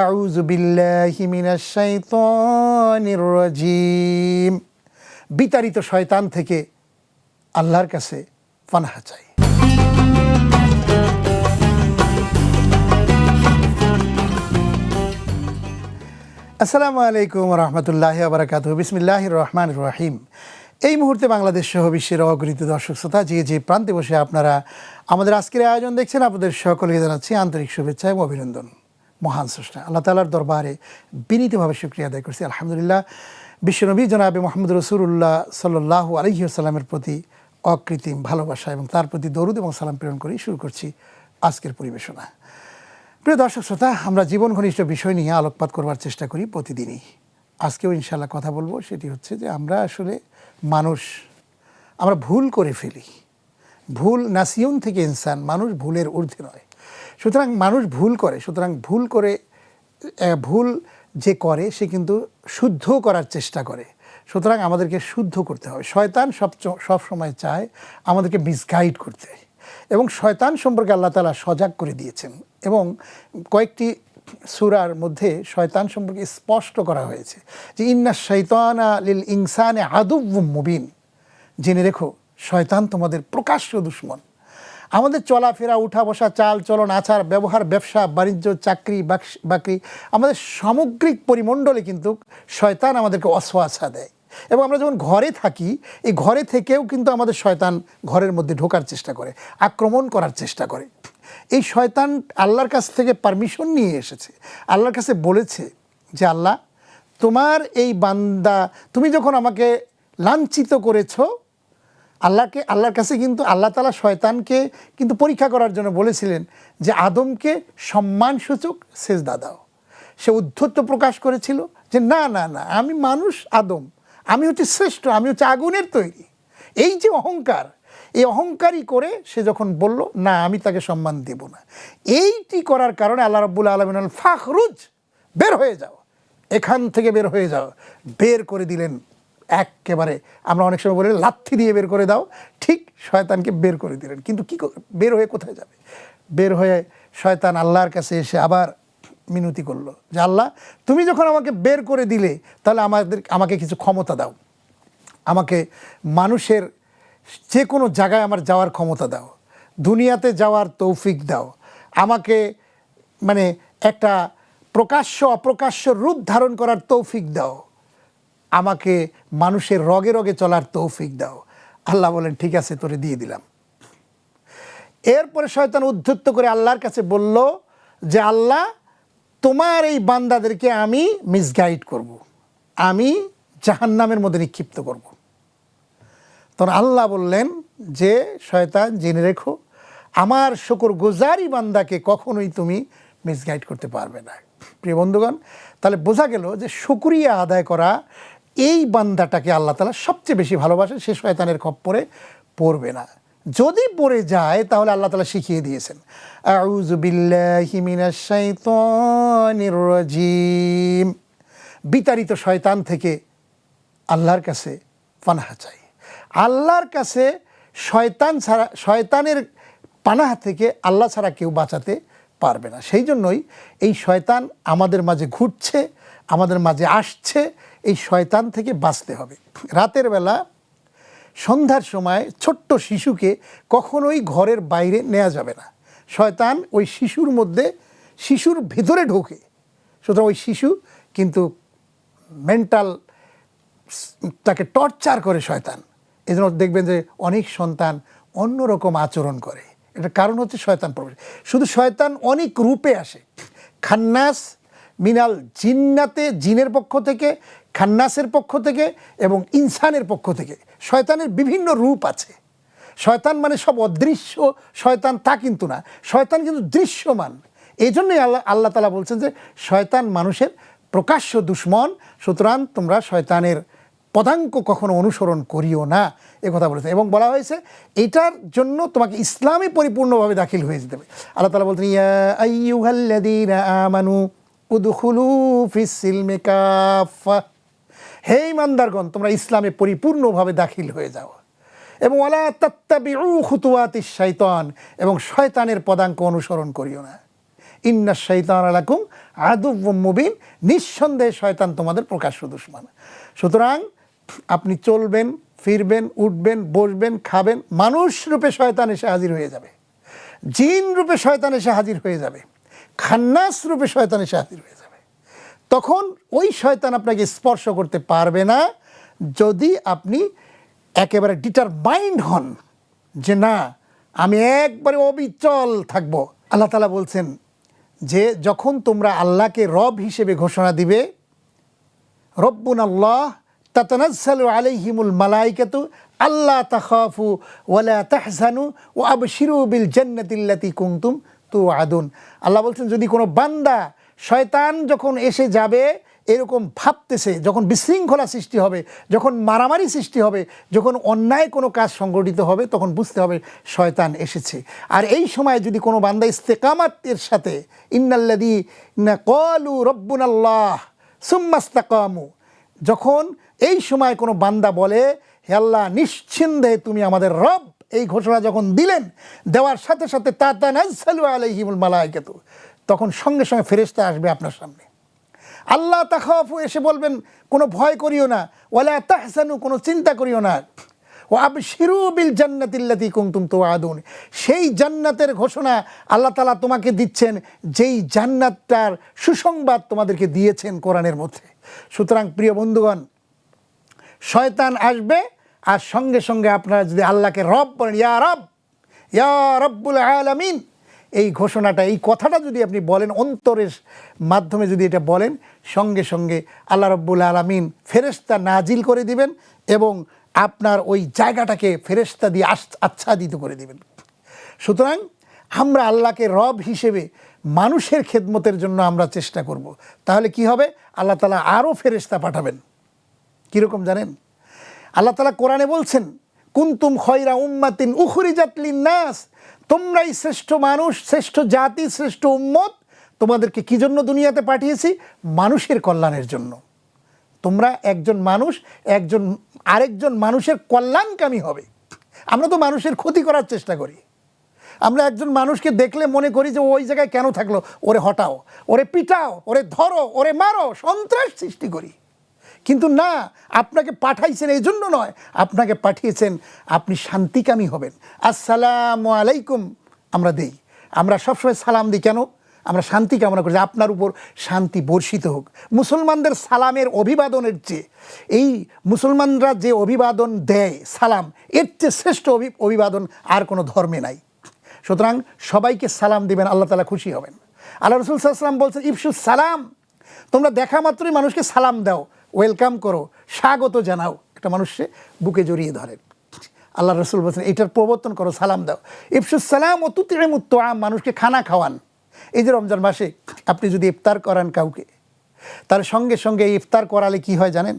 আউযু বিল্লাহি মিনাশ শাইতানির রাজিম। বিতাড়িত শয়তান থেকে আল্লাহর কাছে পানাহ চাই। আসসালামু আলাইকুম ওয়া রাহমাতুল্লাহি ওয়া বারাকাতুহু। বিসমিল্লাহির রহমানির রহিম। এই মুহূর্তে বাংলাদেশ সহ বিশ্বের অগণিত দর্শক শ্রোতা যে প্রান্তে বসে আপনারা আমাদের আজকের আয়োজন দেখছেন, আপনাদের সকলকে জানাচ্ছি আন্তরিক শুভেচ্ছা এবং অভিনন্দন। মহান স্রষ্টা আল্লাহ তাআলার দরবারে বিনীতভাবে শুকরিয়া আদায় করছি। আলহামদুলিল্লাহ, বিশ্বনবী জনাবে মুহাম্মদ রাসূলুল্লাহ সাল্লাল্লাহু আলাইহি ওয়াসাল্লামের প্রতি অকৃত্রিম ভালোবাসা এবং তার প্রতি দরুদ এবং সালাম প্রেরণ করে শুরু করছি আজকের পরিবেশনা। প্রিয় দর্শক শ্রোতা, আমরা জীবন ঘনিষ্ঠ বিষয় নিয়ে আলোকপাত করবার চেষ্টা করি প্রতিদিনই। আজকেও ইনশাআল্লাহ কথা বলবো, সেটি হচ্ছে যে আমরা আসলে মানুষ, আমরা ভুল করে ফেলি। ভুল নাসিয়ন থেকে ইনসান, মানুষ ভুলের ঊর্ধ্বে নয়। সুতরাং মানুষ ভুল করে, সুতরাং ভুল যে করে সে কিন্তু শুদ্ধ করার চেষ্টা করে। সুতরাং আমাদেরকে শুদ্ধ করতে হবে। শয়তান সব সময় চায় আমাদেরকে মিসগাইড করতে, এবং শয়তান সম্পর্কে আল্লাহ তাআলা সজাগ করে দিয়েছেন এবং কয়েকটি সূরার মধ্যে শয়তান সম্পর্কে স্পষ্ট করা হয়েছে যে ইন্নাশ শাইতানা লিল ইনসানি আদুউম মুবিন। জেনে রেখো, শয়তান তোমাদের প্রকাশ্য দুশমন। আমাদের চলাফেরা, উঠা বসা, চাল চলন, আচার ব্যবহার, ব্যবসা বাণিজ্য, চাকরি বাকরি, আমাদের সামগ্রিক পরিমণ্ডলে কিন্তু শয়তান আমাদেরকে ওয়াসওয়াসা দেয়। এবং আমরা যখন ঘরে থাকি, এই ঘরে থেকেও কিন্তু আমাদের শয়তান ঘরের মধ্যে ঢোকার চেষ্টা করে, আক্রমণ করার চেষ্টা করে। এই শয়তান আল্লাহর কাছ থেকে পারমিশন নিয়ে এসেছে, আল্লাহর কাছে বলেছে যে আল্লাহ, তোমার এই বান্দা, তুমি যখন আমাকে লাঞ্ছিত করেছো, আল্লাহর কাছে কিন্তু আল্লাহ তাআলা শয়তানকে কিন্তু পরীক্ষা করার জন্য বলেছিলেন যে আদমকে সম্মানসূচক সেজদা দাও। সে উদ্ধত্ত প্রকাশ করেছিল যে না না না, আমি মানুষ, আদম, আমি হচ্ছে শ্রেষ্ঠ, আমি হচ্ছে আগুনের তৈরি। এই যে অহংকার, এই অহংকারই করে সে যখন বলল না, আমি তাকে সম্মান দেব না, এইটি করার কারণে আল্লাহ রাব্বুল আলামিন ফাখরুজ, বের হয়ে যাও, এখান থেকে বের হয়ে যাও, বের করে দিলেন। একেবারে আমরা অনেক সময় বলি লাথি দিয়ে বের করে দাও, ঠিক শয়তানকে বের করে দিলেন। কিন্তু কি বের হয়ে কোথায় যাবে? বের হয়ে শয়তান আল্লাহর কাছে এসে আবার মিনতি করলো যে আল্লাহ, তুমি যখন আমাকে বের করে দিলে, তাহলে আমাকে কিছু ক্ষমতা দাও, আমাকে মানুষের যে কোনো জায়গায় আমার যাওয়ার ক্ষমতা দাও, দুনিয়াতে যাওয়ার তৌফিক দাও, আমাকে মানে একটা প্রকাশ্য অপ্রকাশ্য রূপ ধারণ করার তৌফিক দাও, আমাকে মানুষের রগে রগে চলার তৌফিক দাও। আল্লাহ বলেন ঠিক আছে, তোরে দিয়ে দিলাম। এরপরে শয়তান উদ্ধত্ত করে আল্লাহর কাছে বলল যে আল্লাহ, তোমার এই বান্দাদেরকে আমি মিসগাইড করব, আমি জাহান্নামের মধ্যে নিক্ষিপ্ত করব। তখন আল্লাহ বললেন যে শয়তান, জেনে রেখো, আমার শুকরগুজারি বান্দাকে কখনোই তুমি মিসগাইড করতে পারবে না। প্রিয় বন্ধুগণ, তাহলে বোঝা গেল যে শুকরিয়া আদায় করা, এই বান্দাটাকে আল্লাহ তাআলা সবচেয়ে বেশি ভালোবাসে, সে শয়তানের খপ্পরে পড়বে না। যদি পড়ে যায় তাহলে আল্লাহ তাআলা শিখিয়ে দিয়েছেন আউযু বিল্লাহি মিনাশ শাইতানির রাজিম। বিতাড়িত শয়তান থেকে আল্লাহর কাছে পানাহ চাই। আল্লাহর কাছে শয়তানের পানাহ থেকে আল্লাহ ছাড়া কেউ বাঁচাতে পারবে না। সেই জন্যই এই শয়তান আমাদের মাঝে ঘুরছে, আমাদের মাঝে আসছে। এই শয়তান থেকে বাঁচতে হবে। রাতের বেলা, সন্ধ্যার সময় ছোট্ট শিশুকে কখনোই ঘরের বাইরে নেওয়া যাবে না। শয়তান ওই শিশুর ভিতরে ঢোকে। সুতরাং ওই শিশু কিন্তু মেন্টাল তাকে টর্চার করে শয়তান। এই জন্য দেখবেন যে অনেক সন্তান অন্যরকম আচরণ করে। এটার কারণ হচ্ছে শয়তান প্রবেশ। শুধু শয়তান অনেক রূপে আসে। খান্নাস মিনাল জিন্নাতে, জিনের পক্ষ থেকে, খান্নাসের পক্ষ থেকে এবং ইনসানের পক্ষ থেকে শয়তানের বিভিন্ন রূপ আছে। শয়তান মানে সব অদৃশ্য শয়তান তা কিন্তু না, শয়তান কিন্তু দৃশ্যমান। এই জন্যই আল্লাহ তাআলা বলছেন যে শয়তান মানুষের প্রকাশ্য দুশমন, সুতরাং তোমরা শয়তানের পদাঙ্ক কখনো অনুসরণ করিও না, এ কথা বলেছে। এবং বলা হয়েছে এইটার জন্য তোমাকে ইসলামে পরিপূর্ণভাবে দাখিল হয়ে যেতে হবে। আল্লাহ তাআলা বলছেন ইয়া আইয়ুহাল্লাযীনা আমানু উদখুলু ফিস সিলমি কাফা, হে ঈমানদারগণ, তোমরা ইসলামে পরিপূর্ণভাবে দাখিল হয়ে যাও। এবং ওয়ালা তাত্তাবিউ খুতুওয়াতিশ শাইতান, এবং শয়তানের পদাঙ্ক অনুসরণ করিও না। ইন্নাশ শাইতানা লাকুম আদুউম মুবিন, নিঃসন্দেহে শয়তান তোমাদের প্রকাশ্য দুশমন। সুতরাং আপনি চলবেন, ফিরবেন, উঠবেন, বসবেন, খাবেন, মানুষ রূপে শয়তান এসে হাজির হয়ে যাবে, জিন রূপে শয়তান এসে হাজির হয়ে যাবে, খান্নাস রূপে শয়তান এসে হাজির হয়ে যাবে। তখন ওই শয়তান আপনাকে স্পর্শ করতে পারবে না যদি আপনি একেবারে ডিটারমাইন্ড হন যে না, আমি একবারে অবিচল থাকব। আল্লাহ তাআলা বলছেন যে যখন তোমরা আল্লাহকে রব হিসেবে ঘোষণা দিবে, রব্বুনাল্লাহ তাতানাজ্জালু আলাইহিমুল মালাইকাতু আল্লা তাখাফু ওয়ালা তাহজানু ওয়া আবশিরু বিল জান্নাতিল্লাতী কুনতুম তুআদুন। আল্লাহ বলছেন যদি কোনো বান্দা, শয়তান যখন এসে যাবে এরকম ভাবতেছে, যখন বিশৃঙ্খলা সৃষ্টি হবে, যখন মারামারি সৃষ্টি হবে, যখন অন্যায় কোনো কাজ সংগঠিত হবে, তখন বুঝতে হবে শয়তান এসেছে। আর এই সময় যদি কোনো বান্দা ইস্তেকামাতের সাথে ইন্নাল্লাযীনা ক্বালু রব্বুনাল্লাহ সুম্মা ইসতাকামু, যখন এই সময় কোনো বান্দা বলে হে আল্লাহ নিশ্চিন্দেহে তুমি আমাদের রব, এই ঘোষণা যখন দিলেন, দেওয়ার সাথে সাথে তাতানাজ্জালু আলাইহিমুল মালাইকাতু, তখন সঙ্গে সঙ্গে ফেরেশতা আসবে আপনার সামনে। আল্লাহ তাখাফু এসে বলবেন কোনো ভয় করিও না, ওয়ালা তাহজানু কোনো চিন্তা করিও না, ওয়া আবশিরু বিল জান্নাতিল্লাতী কুনতুম তুআদুন, সেই জান্নাতের ঘোষণা আল্লাহ তাআলা তোমাকে দিচ্ছেন, যেই জান্নাতটার সুসংবাদ তোমাদেরকে দিয়েছেন কোরআনের মধ্যে। সুতরাং প্রিয় বন্ধুগণ, শয়তান আসবে আর সঙ্গে সঙ্গে আপনারা যদি আল্লাহকে রব বলেন, ইয়া রব, ইয়া রব্বুল আলামিন, এই ঘোষণাটা, এই কথাটা যদি আপনি বলেন, অন্তরের মাধ্যমে যদি এটা বলেন, সঙ্গে সঙ্গে আল্লাহ রব্বুল আলামিন ফেরেশতা নাজিল করে দিবেন এবং আপনার ওই জায়গাটাকে ফেরেশতা দিয়ে আচ্ছাদিত করে দিবেন। সুতরাং আমরা আল্লাহকে রব হিসেবে মানুষের খেদমতের জন্য আমরা চেষ্টা করব। তাহলে কি হবে? আল্লাহ তাআলা আরও ফেরেশতা পাঠাবেন। কীরকম জানেন? আল্লাহ তাআলা কোরআনে বলছেন কুনতুম খয়রা উম্মাতিন উখরিজাত লিন্নাস, তোমরাই শ্রেষ্ঠ মানুষ, শ্রেষ্ঠ জাতি, শ্রেষ্ঠ উম্মত। তোমাদেরকে কী জন্য দুনিয়াতে পাঠিয়েছি? মানুষের কল্যাণের জন্য। তোমরা একজন মানুষ আরেকজন মানুষের কল্যাণকামী হবে। আমরা তো মানুষের ক্ষতি করার চেষ্টা করি। আমরা একজন মানুষকে দেখলে মনে করি যে ওই জায়গায় কেন থাকলো, ওরে হটাও, ওরে পিটাও, ওরে ধরো, ওরে মারো, সন্ত্রাস সৃষ্টি করি। কিন্তু না, আপনাকে পাঠাইছেন এই জন্য নয়, আপনাকে পাঠিয়েছেন আপনি শান্তিকামী হবেন। আসসালামু আলাইকুম আমরা দেই, আমরা সবসময় সালাম দিই। কেন? আমরা শান্তি কামনা করি, আপনার উপর শান্তি বর্ষিত হোক। মুসলমানদের সালামের অভিবাদনের চেয়ে, এই মুসলমানরা যে অভিবাদন দেয় সালাম, এর চেয়ে শ্রেষ্ঠ অভিবাদন আর কোনো ধর্মে নাই। সুতরাং সবাইকে সালাম দিবেন, আল্লাহ তাআলা খুশি হবেন। আল্লাহ রাসূল সাল্লাল্লাহু আলাইহি ওয়াসাল্লাম বলছেন ইফশুস সালাম, তোমরা দেখা মাত্রই মানুষকে সালাম দাও, ওয়েলকাম করো, স্বাগত জানাও। একটা মানুষকে বুকে জড়িয়ে ধরেন। আল্লাহ রাসূল বলছেন এটার প্রবর্তন করো, সালাম দাও। ইফশুস সালাম ও তুতিমুত তুআম, মানুষকে খানা খাওয়ান। এই যে রমজান মাসে আপনি যদি ইফতার করান কাউকে, তার সঙ্গে সঙ্গে ইফতার করালে কি হয় জানেন?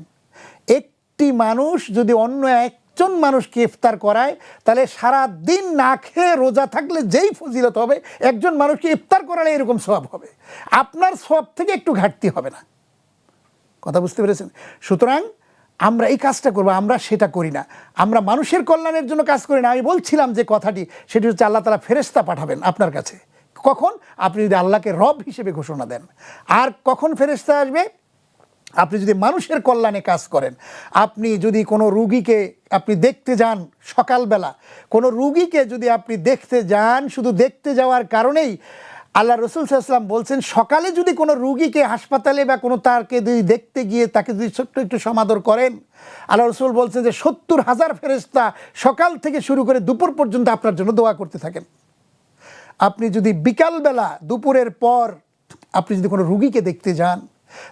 একটি মানুষ যদি অন্য একজন মানুষকে ইফতার করায়, তাহলে সারা দিন না খেয়ে রোজা থাকলে যেই ফজিলত হবে, একজন মানুষকে ইফতার করালে এরকম সওয়াব হবে। আপনার সওয়াব থেকে একটু ঘাটতি হবে না। কথা বুঝতে পেরেছেন? সুতরাং আমরা এই কাজটা করবো, আমরা সেটা করি না। আমরা মানুষের কল্যাণের জন্য কাজ করি না। আমি বলছিলাম যে কথাটি, সেটি হচ্ছে আল্লাহ তাআলা ফেরেশতা পাঠাবেন আপনার কাছে। কখন? আপনি যদি আল্লাহকে রব হিসেবে ঘোষণা দেন। আর কখন ফেরেশতা আসবে? আপনি যদি মানুষের কল্যাণে কাজ করেন। আপনি যদি কোনো রুগীকে আপনি দেখতে যান, সকালবেলা কোনো রুগীকে যদি আপনি দেখতে যান, শুধু দেখতে যাওয়ার কারণেই আল্লাহ রাসূল সাল্লাল্লাহু আলাইহি ওয়াসাল্লাম বলছেন, সকালে যদি কোনো রুগীকে হাসপাতালে বা কোনো তারকে যদি দেখতে গিয়ে তাকে যদি ছোট্ট একটু সমাদর করেন, আল্লাহ রাসূল বলছেন যে ৭০,০০০ ফেরেশতা সকাল থেকে শুরু করে দুপুর পর্যন্ত আপনার জন্য দোয়া করতে থাকেন। আপনি যদি বিকালবেলা, দুপুরের পর আপনি যদি কোনো রুগীকে দেখতে যান,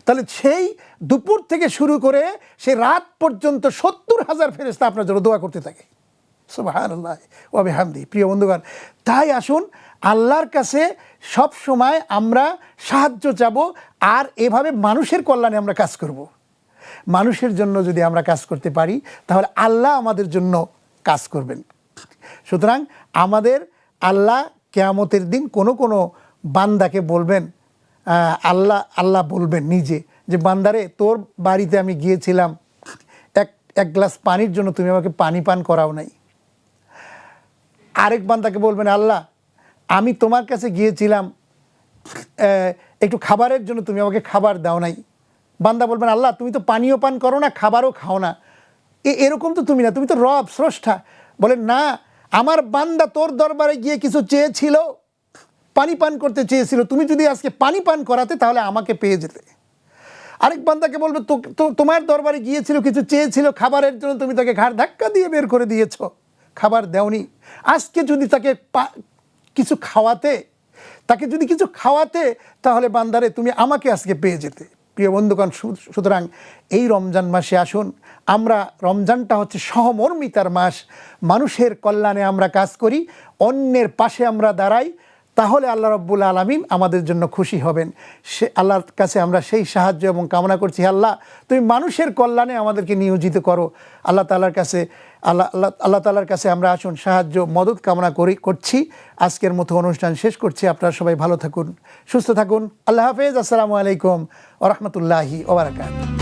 তাহলে সেই দুপুর থেকে শুরু করে সেই রাত পর্যন্ত ৭০,০০০ ফেরেশতা আপনার জন্য দোয়া করতে থাকে। সুবহানাল্লাহ ওয়া বিহামদিহি। প্রিয় বন্ধুগণ, তাই আসুন আল্লাহর কাছে সব সময় আমরা সাহায্য চাবো, আর এভাবে মানুষের কল্যাণে আমরা কাজ করব। মানুষের জন্য যদি আমরা কাজ করতে পারি, তাহলে আল্লাহ আমাদের জন্য কাজ করবেন। সুতরাং আমাদের আল্লাহ কিয়ামতের দিন কোনো বান্দাকে বলবেন, আল্লাহ বলবেন নিজে যে বান্দারে, তোর বাড়িতে আমি গিয়েছিলাম, এক গ্লাস পানির জন্য তুমি আমাকে পানি পান করাও নাই। আরেক বান্দাকে বলবেন, আল্লাহ আমি তোমার কাছে গিয়েছিলাম, একটু খাবারের জন্য তুমি আমাকে খাবার দাও নাই। বান্দা বলবেন আল্লাহ তুমি তো পানীয় পান করো না, খাবারও খাও না, এরকম তো তুমি না, তুমি তো রব স্রষ্টা। বলেন না, আমার বান্দা তোর দরবারে গিয়ে কিছু চেয়েছিল, পানি পান করতে চেয়েছিল, তুমি যদি আজকে পানি পান করাতে তাহলে আমাকে পেয়ে যেতে। আরেক বান্দাকে বলবে তোমার দরবারে গিয়েছিল, কিছু চেয়েছিল খাবারের জন্য, তুমি তাকে ঘাড় ধাক্কা দিয়ে বের করে দিয়েছ, খাবার দেওনি। আজকে যদি তাকে কিছু খাওয়াতে, তাহলে বান্দারে তুমি আমাকে আজকে পেয়ে যেতে। প্রিয় বন্ধুগণ, সুতরাং এই রমজান মাসে আসুন, আমরা, রমজানটা হচ্ছে সহমর্মিতার মাস, মানুষের কল্যাণে আমরা কাজ করি, অন্যের পাশে আমরা দাঁড়াই, তাহলে আল্লাহ রাব্বুল আলামিন আমাদের জন্য খুশি হবেন। আল্লাহর কাছে আমরা সেই সাহায্য এবং কামনা করছি। আল্লাহ তুমি মানুষের কল্যাণে আমাদেরকে নিয়োজিত করো। আল্লাহ তাআলার কাছে আমরা আসুন সাহায্য মদত কামনা করছি। আজকের মতো অনুষ্ঠান শেষ করছি। আপনারা সবাই ভালো থাকুন, সুস্থ থাকুন। আল্লাহ হাফেজ। আসসালামু আলাইকুম ওয়া রাহমাতুল্লাহি ওয়া বারাকাতুহু।